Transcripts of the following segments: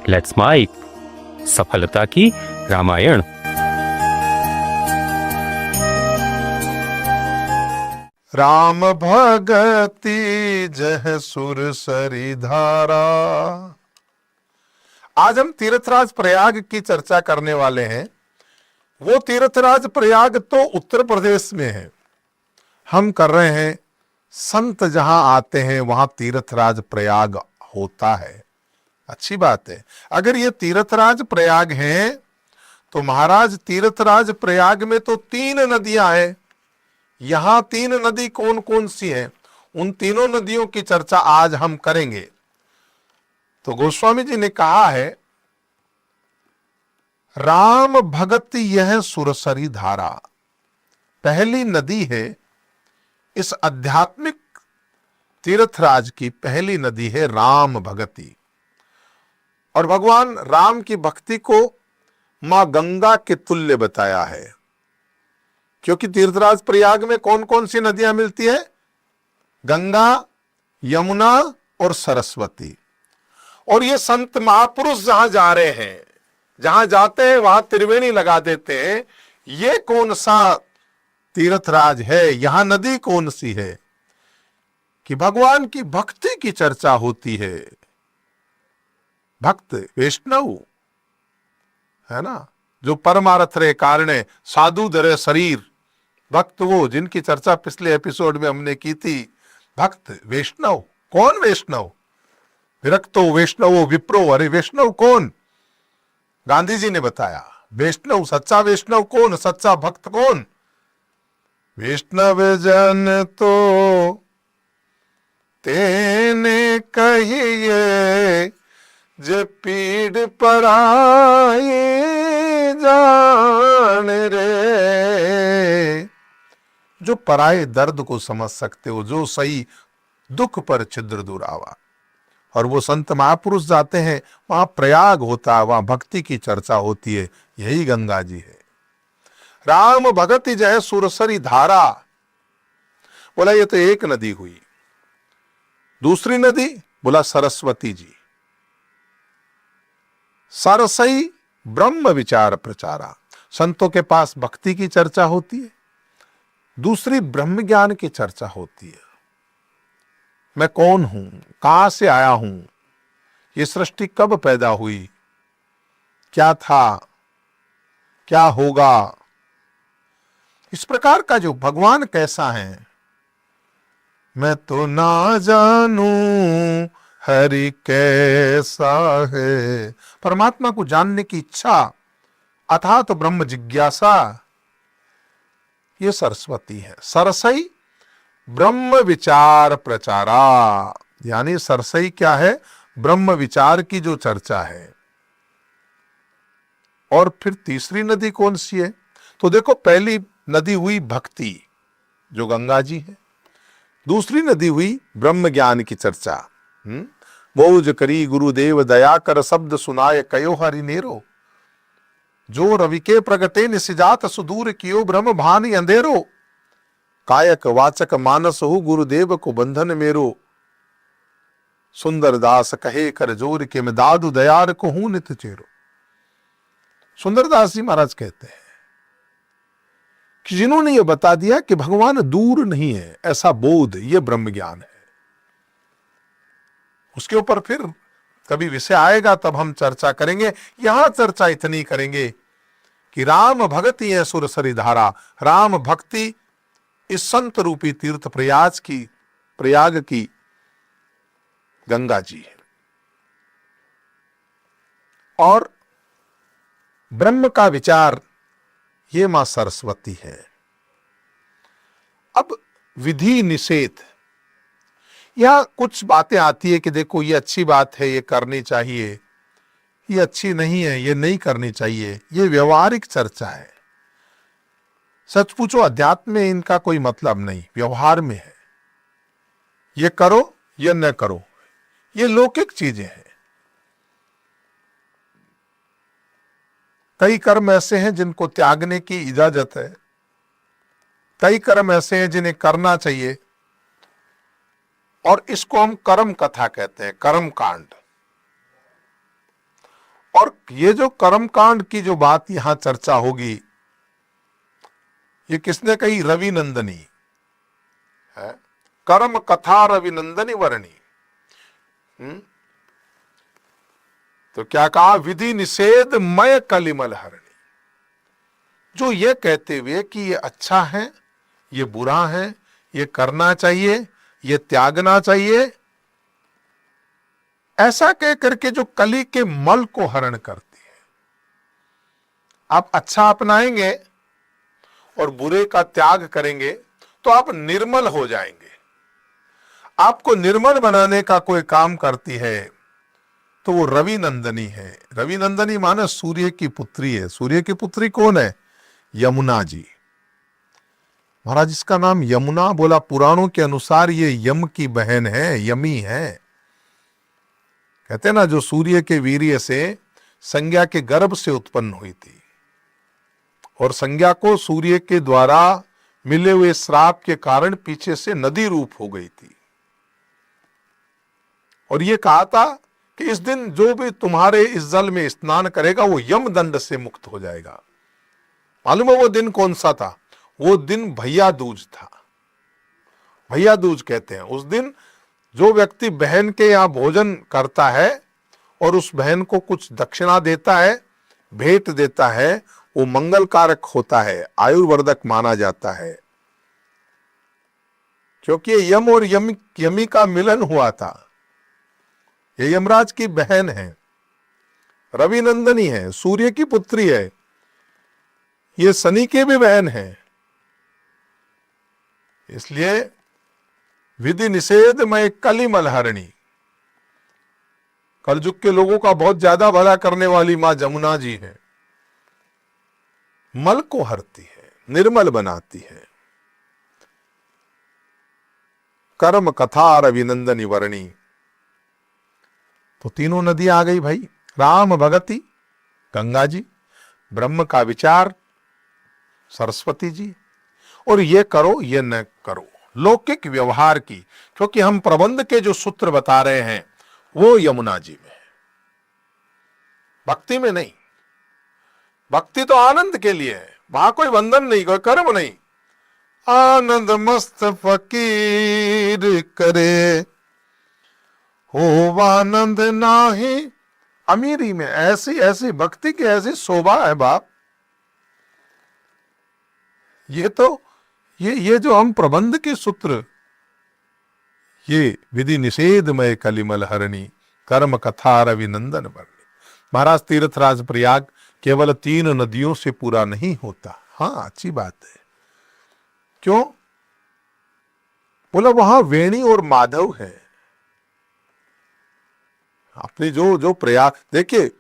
Let's mic सफलता की रामायण। राम भगति जह सुर सरी धारा। आज हम तीर्थराज प्रयाग की चर्चा करने वाले हैं। वो तीर्थराज प्रयाग तो उत्तर प्रदेश में है। हम कर रहे हैं संत जहां आते हैं वहां तीर्थराज प्रयाग होता है। अच्छी बात है। अगर ये तीर्थराज प्रयाग है तो महाराज तीर्थराज प्रयाग में तो 3 नदियां हैं। यहां 3 नदी कौन कौन सी हैं, उन तीनों नदियों की चर्चा आज हम करेंगे। तो गोस्वामी जी ने कहा है, राम भगत यह सुरसरी धारा। पहली नदी है इस आध्यात्मिक तीर्थराज की, पहली नदी है राम भगति। और भगवान राम की भक्ति को मां गंगा के तुल्य बताया है, क्योंकि तीर्थराज प्रयाग में कौन कौन सी नदियां मिलती है? गंगा, यमुना और सरस्वती। और ये संत महापुरुष जहां जा रहे हैं, जहां जाते हैं वहां त्रिवेणी लगा देते हैं। ये कौन सा तीर्थराज है, यहां नदी कौन सी है? कि भगवान की भक्ति की चर्चा होती है। भक्त वैष्णव है ना, जो परमार्थ रे कारणे साधु धरे शरीर। भक्त वो जिनकी चर्चा पिछले एपिसोड में हमने की थी। भक्त वैष्णव। कौन वैष्णव? विरक्तो वैष्णवो विप्रो। अरे वैष्णव कौन? गांधी जी ने बताया। वैष्णव, सच्चा वैष्णव कौन? सच्चा भक्त कौन? वैष्णव जन तो तेने कहिए, जे पीड़ पराई जान रे। जो पराये दर्द को समझ सकते हो, जो सही दुख पर छिद्र दुरावा। और वो संत महापुरुष जाते हैं वहां प्रयाग होता है, वहां भक्ति की चर्चा होती है। यही गंगा जी है। राम भगति जय सुरसरी धारा। बोला ये तो एक नदी हुई। दूसरी नदी बोला सरस्वती जी। सरसई ब्रह्म विचार प्रचारा। संतों के पास भक्ति की चर्चा होती है। दूसरी ब्रह्म ज्ञान की चर्चा होती है। मैं कौन हूं, कहां से आया हूं, ये सृष्टि कब पैदा हुई, क्या था, क्या होगा। इस प्रकार का जो भगवान कैसा है, मैं तो ना जानू हरि कैसा है। परमात्मा को जानने की इच्छा, अथात तो ब्रह्म जिज्ञासा, ये सरस्वती है। सरसई ब्रह्म विचार प्रचारा। यानी सरसई क्या है? ब्रह्म विचार की जो चर्चा है। और फिर तीसरी नदी कौन सी है? तो देखो, पहली नदी हुई भक्ति, जो गंगा जी है। दूसरी नदी हुई ब्रह्म ज्ञान की चर्चा। बोझ करी गुरुदेव दया कर, शब्द सुनाए कयो हरि नेरो। जो रवि के प्रगटे निसिजात, सुदूर कियो ब्रह्म भान अंधेरो। कायक वाचक मानस हो, गुरुदेव को बंधन मेरो। सुंदर दास कहे कर जोर के, मैं दादू दयार को हूं नित चेरो। सुंदरदास जी महाराज कहते हैं कि जिन्होंने ये बता दिया कि भगवान दूर नहीं है, ऐसा बोध, ये ब्रह्म ज्ञान है। उसके ऊपर फिर कभी विषय आएगा तब हम चर्चा करेंगे। यहां चर्चा इतनी करेंगे कि राम भक्ति है सुरसरी धारा। राम भक्ति इस संत रूपी तीर्थ प्रयाग की गंगा जी है। और ब्रह्म का विचार, ये मां सरस्वती है। अब विधि निषेध, यह कुछ बातें आती है कि देखो ये अच्छी बात है, ये करनी चाहिए, ये अच्छी नहीं है, ये नहीं करनी चाहिए। ये व्यवहारिक चर्चा है। सच पूछो, अध्यात्म में इनका कोई मतलब नहीं, व्यवहार में है। ये करो, ये न करो, ये लौकिक चीजें हैं। कई कर्म ऐसे हैं जिनको त्यागने की इजाजत है। कई कर्म ऐसे हैं जिन्हें करना चाहिए। और इसको हम कर्म कथा कहते हैं, कर्म कांड। और ये जो कर्मकांड की जो बात यहां चर्चा होगी, ये किसने कही? रवि नंदनी है। कर्म कथा रवि नंदनी वर्णी। तो क्या कहा? विधि निषेध मय कलिमल हरणी। जो ये कहते हुए कि ये अच्छा है, ये बुरा है, ये करना चाहिए, ये त्यागना चाहिए, ऐसा कह करके जो कली के मल को हरण करती है। आप अच्छा अपनाएंगे और बुरे का त्याग करेंगे तो आप निर्मल हो जाएंगे। आपको निर्मल बनाने का कोई काम करती है तो वो रवि नंदनी है। रवि नंदनी माने सूर्य की पुत्री है। सूर्य की पुत्री कौन है? यमुना जी। महाराज इसका नाम यमुना बोला, पुराणों के अनुसार ये यम की बहन है, यमी है। कहते हैं ना, जो सूर्य के वीर्य से संज्ञा के गर्भ से उत्पन्न हुई थी और संज्ञा को सूर्य के द्वारा मिले हुए श्राप के कारण पीछे से नदी रूप हो गई थी। और ये कहा था कि इस दिन जो भी तुम्हारे इस जल में स्नान करेगा वो यम दंड से मुक्त हो जाएगा। मालूम है वो दिन कौन सा था? वो दिन भैया दूज था। भैया दूज कहते हैं उस दिन जो व्यक्ति बहन के यहाँ भोजन करता है और उस बहन को कुछ दक्षिणा देता है, भेंट देता है, वो मंगल कारक होता है, आयुर्वर्धक माना जाता है। क्योंकि यम और यमी का मिलन हुआ था। ये यमराज की बहन है, रवि नंदनी है, सूर्य की पुत्री है, ये शनि की भी बहन है। इसलिए विधि निषेध में कलिमल हरणी। कलयुग के लोगों का बहुत ज्यादा भला करने वाली मां जमुना जी है। मल को हरती है, निर्मल बनाती है। कर्म कथा रविनंदनी वर्णी। तो तीनों नदी आ गई भाई। राम भगति गंगा जी, ब्रह्म का विचार सरस्वती जी, और ये करो ये न करो लौकिक व्यवहार की। क्योंकि हम प्रबंध के जो सूत्र बता रहे हैं वो यमुना जी में है, भक्ति में नहीं। भक्ति तो आनंद के लिए है, वहां कोई बंधन नहीं, कोई कर्म नहीं। आनंद मस्त फकीर करे हो आनंद नाही। अमीरी में ऐसी ऐसी भक्ति की ऐसी शोभा है बाप। ये तो ये जो हम प्रबंध के सूत्र, ये विधि निषेधमय कलिमल हरणी, कर्म कथा रविनंदन वर्णी। महाराज तीर्थराज प्रयाग केवल 3 नदियों से पूरा नहीं होता। हाँ अच्छी बात है। क्यों? बोला वहां वेणी और माधव है। आपने जो प्रयाग देखिए,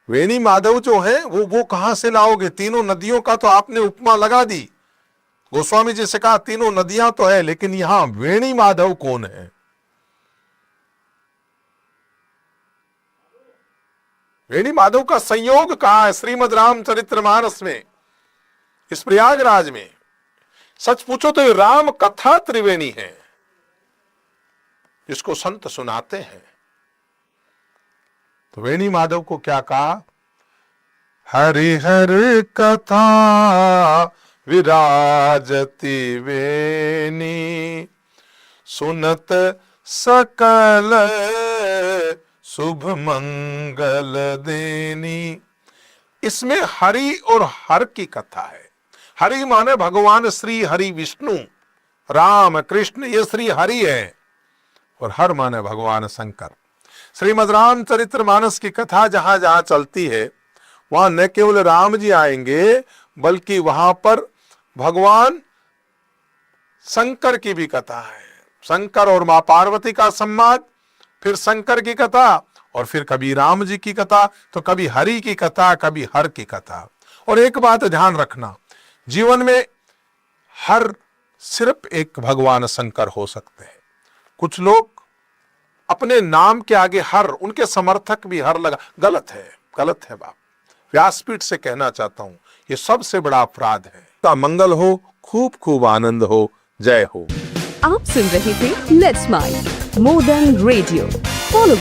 वेणी माधव जो है वो कहां से लाओगे? तीनों नदियों का तो आपने उपमा लगा दी। गोस्वामी जी से कहा तीनों नदियां तो है, लेकिन यहां वेणी माधव कौन है? वेणी माधव का संयोग कहा है श्रीमद् रामचरितमानस में, इस प्रयागराज में। सच पूछो तो ये राम कथा त्रिवेणी है जिसको संत सुनाते हैं। तो वेणी माधव को क्या कहा? हरिहर कथा विराजती वेणी, सुनत सकल शुभ मंगल देनी। इसमें हरि और हर की कथा है। हरि माने भगवान श्री हरि विष्णु, राम कृष्ण, ये श्री हरि है। और हर माने भगवान शंकर। श्रीमद् रामचरितमानस की कथा जहां जहां चलती है वहां न केवल राम जी आएंगे, बल्कि वहां पर भगवान शंकर की भी कथा है। शंकर और मां पार्वती का संवाद, फिर शंकर की कथा, और फिर कभी राम जी की कथा, तो कभी हरि की कथा, कभी हर की कथा। और एक बात ध्यान रखना, जीवन में हर सिर्फ एक भगवान शंकर हो सकते हैं। कुछ लोग अपने नाम के आगे हर, उनके समर्थक भी हर लगा, गलत है, गलत है बाप। व्यासपीठ से कहना चाहता हूं ये सबसे बड़ा अपराध है। का मंगल हो, खूब खूब आनंद हो, जय हो। आप सुन रहे थे let's smile more than radio. Follow